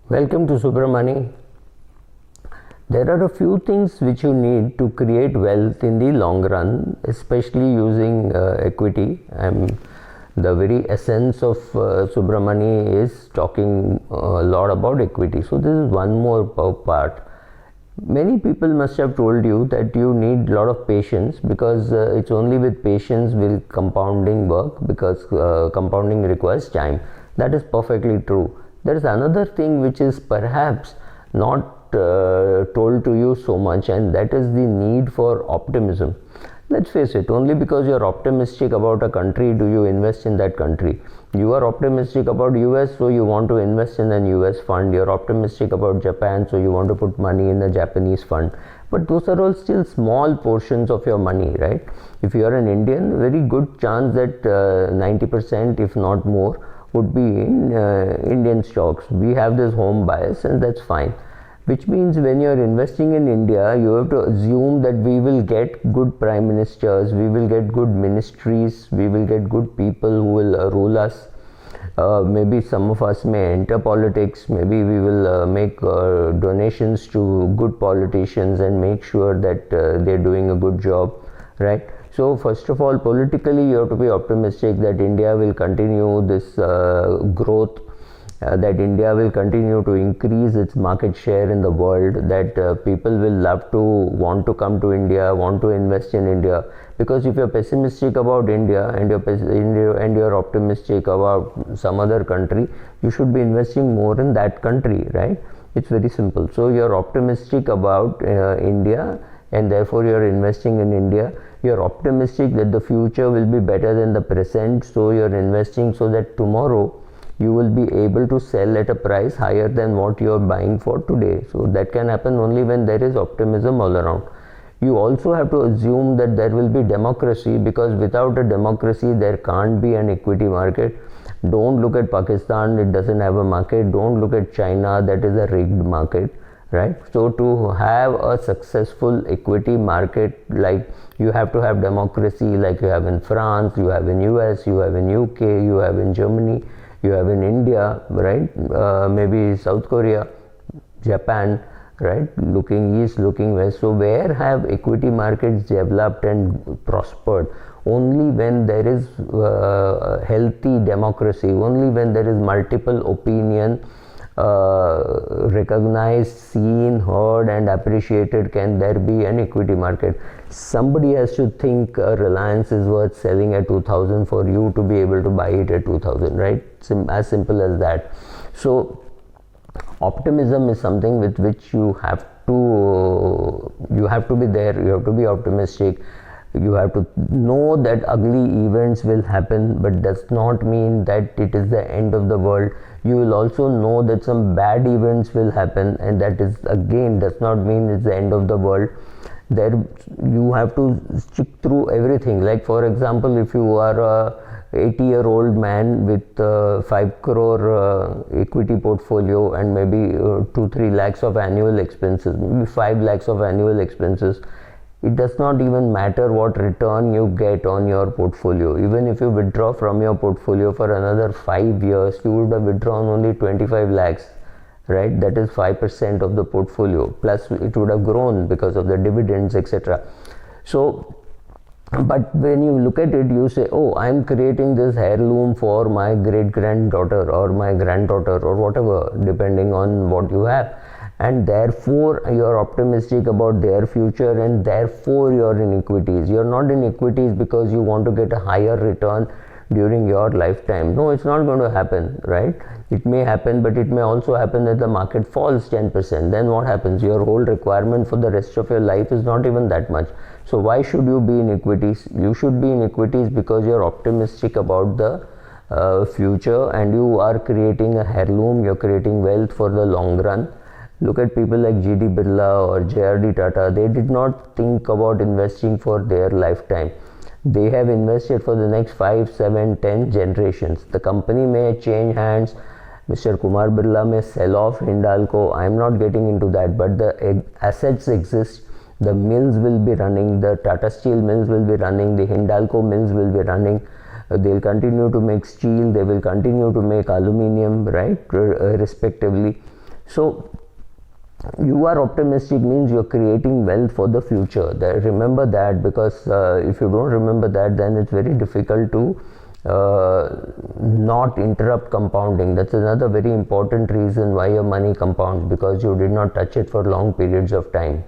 Welcome to Subramani. There are a few things which you need to create wealth in the long run, especially using equity. The very essence of Subramani is talking a lot about equity. So this is one more part. Many people must have told you that you need a lot of patience, because it's only with patience will compounding work, because compounding requires time. That is perfectly true. There is another thing which is perhaps not told to you so much, and that is the need for optimism. Let's face it, only because you're optimistic about a country do you invest in that country. You are optimistic about US, so you want to invest in an US fund. You're optimistic about Japan, so you want to put money in a Japanese fund. But those are all still small portions of your money, right? If you are an Indian, very good chance that 90%, if not more, would be in Indian stocks. We have this home bias, and that's fine. Which means when you're investing in India, you have to assume that we will get good prime ministers, we will get good ministries, we will get good people who will rule us. Maybe some of us may enter politics, maybe we will make donations to good politicians and make sure that they're doing a good job, right? So first of all, politically you have to be optimistic that India will continue this growth, that India will continue to increase its market share in the world, that people will love to want to come to India, want to invest in India. Because if you're pessimistic about India and you're optimistic about some other country, you should be investing more in that country, right? It's very simple. So you're optimistic about India, and therefore you're investing in India. You're optimistic that the future will be better than the present, so you're investing so that tomorrow you will be able to sell at a price higher than what you are buying for today. So that can happen only when there is optimism all around. You also have to assume that there will be democracy, because without a democracy there can't be an equity market. Don't look at Pakistan, it doesn't have a market. Don't look at China, that is a rigged market, right? So to have a successful equity market, like you have to have democracy like you have in France, you have in US, you have in UK, you have in Germany, you have in India, right? Maybe South Korea, Japan, right? Looking east, looking west. So where have equity markets developed and prospered? Only when there is healthy democracy, only when there is multiple opinion, recognized, seen, heard and appreciated, can there be an equity market. Somebody has to think Reliance is worth selling at 2000 for you to be able to buy it at 2000, right? As simple as that. So optimism is something with which you have to be there. You have to be optimistic. You have to know that ugly events will happen, but does not mean that it is the end of the world. You will also know that some bad events will happen, and that is again does not mean it's the end of the world. There you have to stick through everything. Like for example, if you are a 80-year-old man with 5 crore equity portfolio and maybe 2-3 lakhs of annual expenses, maybe 5 lakhs of annual expenses, it does not even matter what return you get on your portfolio. Even if you withdraw from your portfolio for another 5 years, you would have withdrawn only 25 lakhs, right? That is 5% of the portfolio, plus it would have grown because of the dividends, etc. So but when you look at it, you say, oh, I'm creating this heirloom for my great granddaughter or my granddaughter or whatever, depending on what you have, and therefore you're optimistic about their future, and therefore you're in equities. You're not in equities because you want to get a higher return during your lifetime. No, it's not going to happen, right? It may happen, but it may also happen that the market falls 10%. Then what happens? Your whole requirement for the rest of your life is not even that much. So why should you be in equities? You should be in equities because you're optimistic about the future, and you are creating a heirloom, you're creating wealth for the long run. Look at people like G.D. Birla or J.R.D. Tata. They did not think about investing for their lifetime. They have invested for the next 5, 7, 10 generations. The company may change hands. Mr. Kumar Birla may sell off Hindalco. I'm not getting into that, but the assets exist. The mills will be running. The Tata Steel mills will be running. The Hindalco mills will be running. They'll continue to make steel. They will continue to make aluminium, right? Respectively. So you are optimistic means you're creating wealth for the future. Remember that, because if you don't remember that, then it's very difficult to not interrupt compounding. That's another very important reason why your money compounds, because you did not touch it for long periods of time.